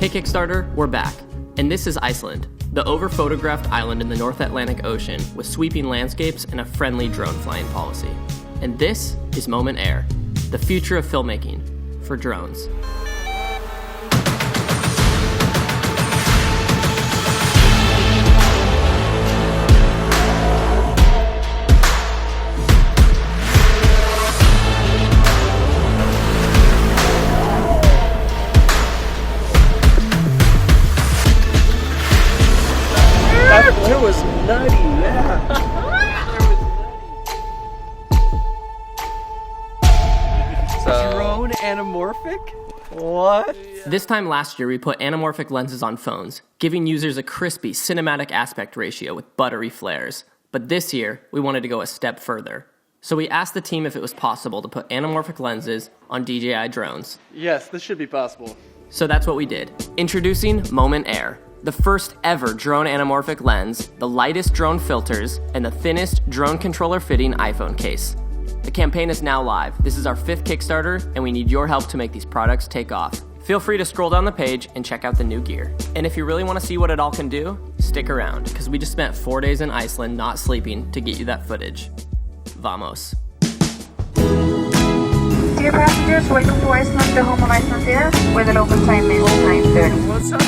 Hey Kickstarter, we're back. And this is Iceland, the over-photographed island in the North Atlantic Ocean with sweeping landscapes and a friendly drone flying policy. And this is Moment Air, the future of filmmaking for drones. It was nutty, yeah. Drone Anamorphic? What? This time last year, we put anamorphic lenses on phones, giving users a crispy cinematic aspect ratio with buttery flares. But this year, we wanted to go a step further. So we asked the team if it was possible to put anamorphic lenses on DJI drones. Yes, this should be possible. So that's what we did. Introducing Moment Air, the first ever drone anamorphic lens, the lightest drone filters, and the thinnest drone controller fitting iPhone case. The campaign is now live. This is our 5th Kickstarter, and we need your help to make these products take off. Feel free to scroll down the page and check out the new gear. And if you really want to see what it all can do, stick around, because we just spent 4 days in Iceland not sleeping to get you that footage. Vamos. Dear passengers, welcome to Iceland, the home of Iceland Air, where the local time is 9:30. What's up?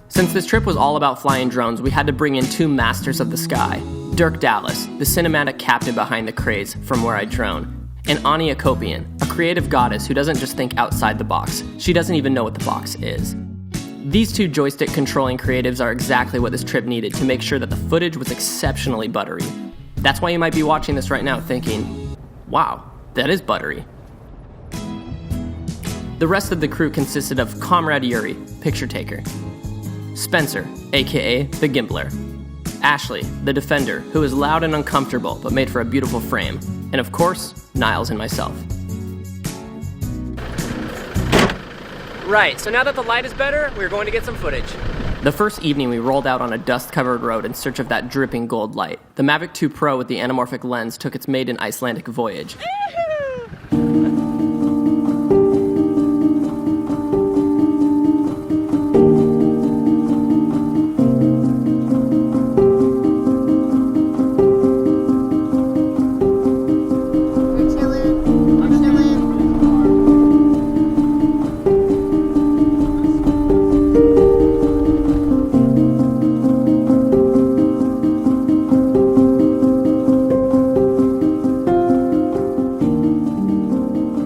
Since this trip was all about flying drones, we had to bring in 2 masters of the sky. Dirk Dallas, the cinematic captain behind the craze from Where I Drone, and Ani Akopian, a creative goddess who doesn't just think outside the box. She doesn't even know what the box is. These 2 joystick controlling creatives are exactly what this trip needed to make sure that the footage was exceptionally buttery. That's why you might be watching this right now thinking, wow, that is buttery. The rest of the crew consisted of Comrade Yuri, picture taker, Spencer, aka the Gimbler, Ashley, the Defender, who is loud and uncomfortable but made for a beautiful frame, and of course, Niles and myself. Right, so now that the light is better, we're going to get some footage. The first evening, we rolled out on a dust-covered road in search of that dripping gold light. The Mavic 2 Pro with the anamorphic lens took its maiden Icelandic voyage.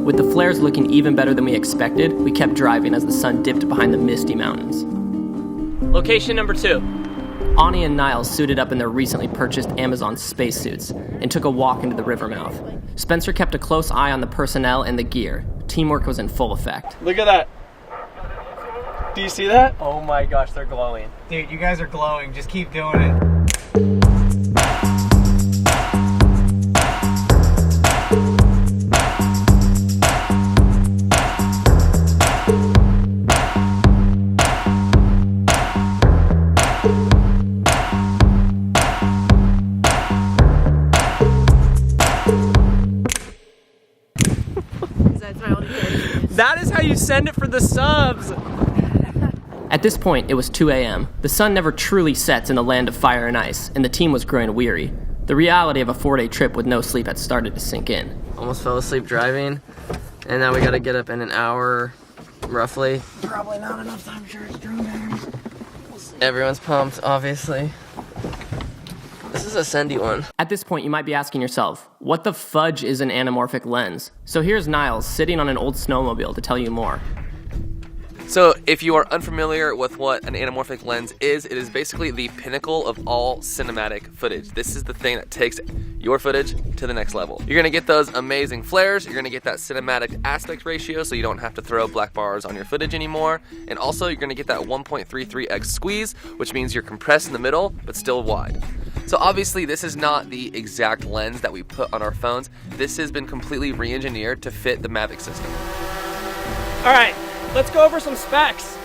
With the flares looking even better than we expected, we kept driving as the sun dipped behind the misty mountains. Location number 2. Ani and Niles suited up in their recently purchased Amazon spacesuits and took a walk into the river mouth. Spencer kept a close eye on the personnel and the gear. Teamwork was in full effect. Look at that. Do you see that? Oh my gosh, they're glowing. Dude, you guys are glowing. Just keep doing it. That is how you send it for the subs. At this point, it was 2 a.m. The sun never truly sets in the land of fire and ice, and the team was growing weary. The reality of a 4-day trip with no sleep had started to sink in. Almost fell asleep driving, and now we gotta get up in an hour, roughly. Probably not enough time, sure, it's drone time. Everyone's pumped, obviously. This is a Sendy one. At this point, you might be asking yourself, what the fudge is an anamorphic lens? So here's Niles sitting on an old snowmobile to tell you more. So if you are unfamiliar with what an anamorphic lens is, it is basically the pinnacle of all cinematic footage. This is the thing that takes your footage to the next level. You're gonna get those amazing flares, you're gonna get that cinematic aspect ratio so you don't have to throw black bars on your footage anymore, and also you're gonna get that 1.33x squeeze, which means you're compressed in the middle, but still wide. So obviously this is not the exact lens that we put on our phones. This has been completely re-engineered to fit the Mavic system. All right, let's go over some specs.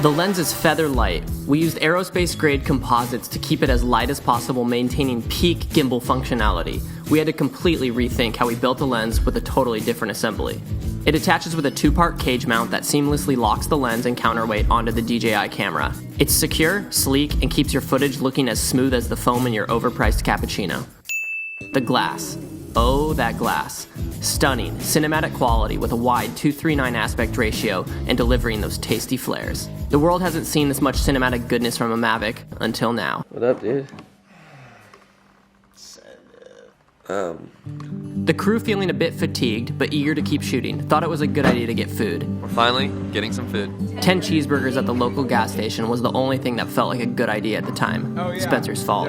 The lens is feather light. We used aerospace grade composites to keep it as light as possible, maintaining peak gimbal functionality. We had to completely rethink how we built the lens with a totally different assembly. It attaches with a 2-part cage mount that seamlessly locks the lens and counterweight onto the DJI camera. It's secure, sleek, and keeps your footage looking as smooth as the foam in your overpriced cappuccino. The glass. Oh, that glass. Stunning, cinematic quality with a wide 2:3:9 aspect ratio and delivering those tasty flares. The world hasn't seen this much cinematic goodness from a Mavic until now. What up, dude? The crew feeling a bit fatigued, but eager to keep shooting, thought it was a good idea to get food. We're finally getting some food. 10 cheeseburgers at the local gas station was the only thing that felt like a good idea at the time. Oh, yeah. Spencer's fault.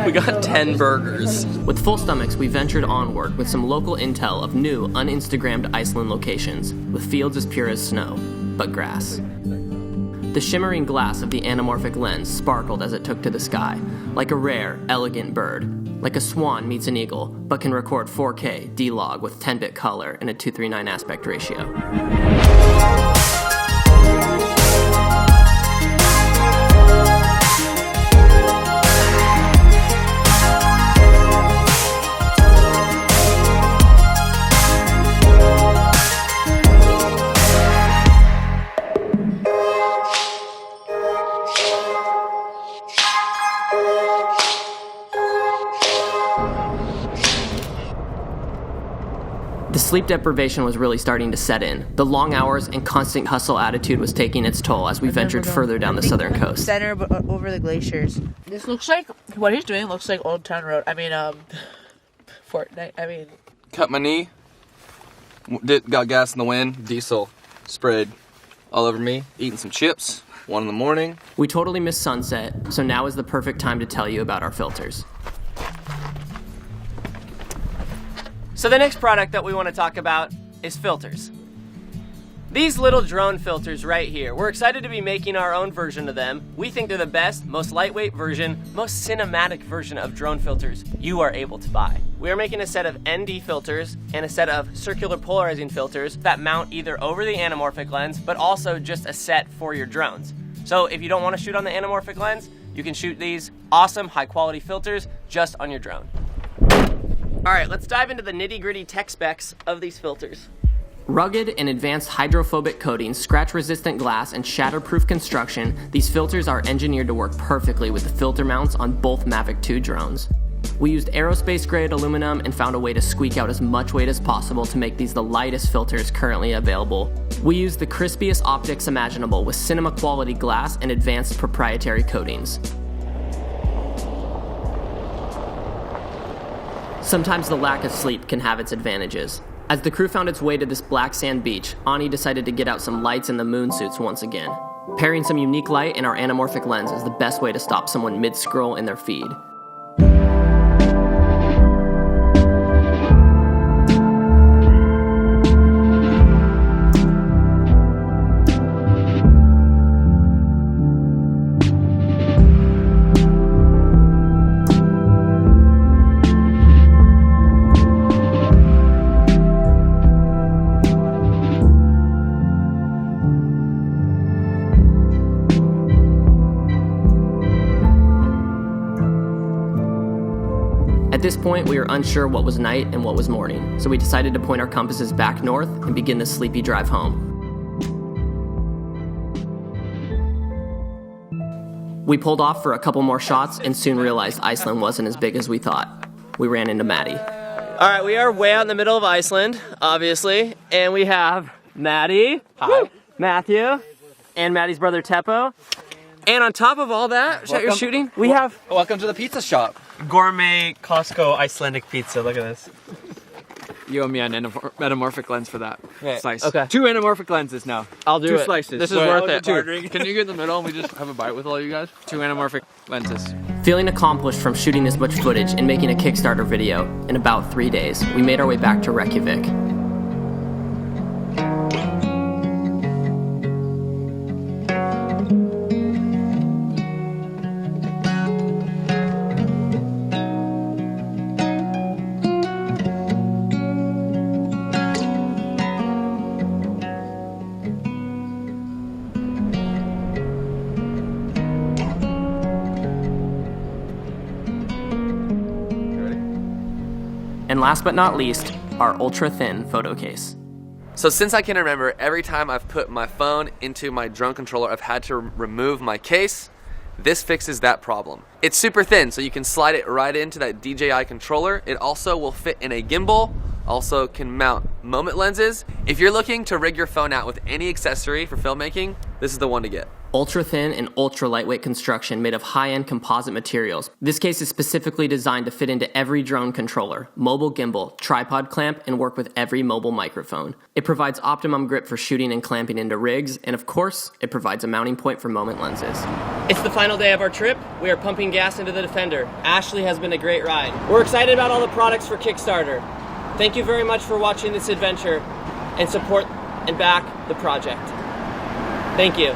We got 10 burgers. With full stomachs, we ventured onward with some local intel of new, un-Instagrammed Iceland locations, with fields as pure as snow, but grass. The shimmering glass of the anamorphic lens sparkled as it took to the sky, like a rare, elegant bird. Like a swan meets an eagle, but can record 4K D-Log with 10-bit color and a 2:3:9 aspect ratio. The sleep deprivation was really starting to set in. The long hours and constant hustle attitude was taking its toll as we ventured further down the southern coast. Center, but over the glaciers. This looks like, what he's doing looks like Old Town Road. Fortnite. Cut my knee. Got gas in the wind. Diesel sprayed all over me. Eating some chips. 1 in the morning. We totally missed sunset, so now is the perfect time to tell you about our filters. So the next product that we want to talk about is filters. These little drone filters right here, we're excited to be making our own version of them. We think they're the best, most lightweight version, most cinematic version of drone filters you are able to buy. We are making a set of ND filters and a set of circular polarizing filters that mount either over the anamorphic lens, but also just a set for your drones. So if you don't want to shoot on the anamorphic lens, you can shoot these awesome high quality filters just on your drone. All right, let's dive into the nitty-gritty tech specs of these filters. Rugged and advanced hydrophobic coatings, scratch-resistant glass, and shatterproof construction, these filters are engineered to work perfectly with the filter mounts on both Mavic 2 drones. We used aerospace-grade aluminum and found a way to squeak out as much weight as possible to make these the lightest filters currently available. We used the crispiest optics imaginable with cinema-quality glass and advanced proprietary coatings. Sometimes the lack of sleep can have its advantages. As the crew found its way to this black sand beach, Ani decided to get out some lights in the moon suits once again. Pairing some unique light in our anamorphic lens is the best way to stop someone mid-scroll in their feed. At this point, we were unsure what was night and what was morning, so we decided to point our compasses back north and begin the sleepy drive home. We pulled off for a couple more shots and soon realized Iceland wasn't as big as we thought. We ran into Maddie. All right, we are way out in the middle of Iceland, obviously, and we have Maddie, hi, Matthew, and Maddie's brother Teppo. And on top of all that you're shooting, we have... Welcome to the pizza shop. Gourmet Costco Icelandic pizza. Look at this. You owe me an anamorphic lens for that slice. Okay. 2 anamorphic lenses now. I'll do 2 it. slices. This is worth it. 2. Can you get in the middle and we just have a bite with all you guys? 2 anamorphic lenses. Feeling accomplished from shooting this much footage and making a Kickstarter video in about 3 days, we made our way back to Reykjavik. last but not least, our ultra-thin photo case. So since I can remember, every time I've put my phone into my drone controller, I've had to remove my case. This fixes that problem. It's super thin, so you can slide it right into that DJI controller. It also will fit in a gimbal, also can mount moment lenses. If you're looking to rig your phone out with any accessory for filmmaking, this is the one to get. Ultra thin and ultra lightweight construction made of high-end composite materials. This case is specifically designed to fit into every drone controller, mobile gimbal, tripod clamp, and work with every mobile microphone. It provides optimum grip for shooting and clamping into rigs, and of course, it provides a mounting point for moment lenses. It's the final day of our trip. We are pumping gas into the Defender. Ashley has been a great ride. We're excited about all the products for Kickstarter. Thank you very much for watching this adventure and support and back the project. Thank you.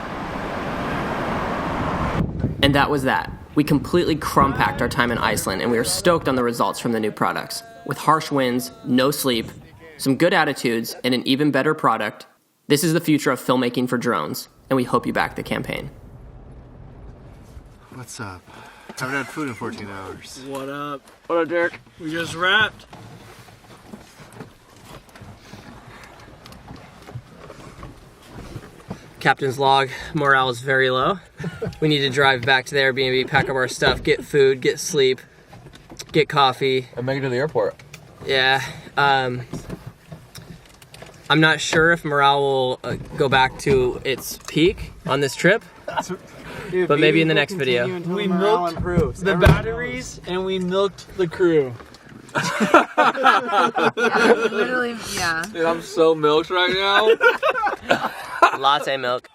And that was that. We completely crumb-packed our time in Iceland, and we are stoked on the results from the new products. With harsh winds, no sleep, some good attitudes, and an even better product, this is the future of filmmaking for drones, and we hope you back the campaign. What's up? Haven't had food in 14 hours. What up? What up, Derek? We just wrapped. Captain's log, morale is very low. We need to drive back to the Airbnb, pack up our stuff, get food, get sleep, get coffee. And make it to the airport. Yeah. I'm not sure if morale will go back to its peak on this trip, but maybe in the next video. We milked the batteries and we milked the crew. Literally, yeah. Dude, I'm so milked right now. Latte milk.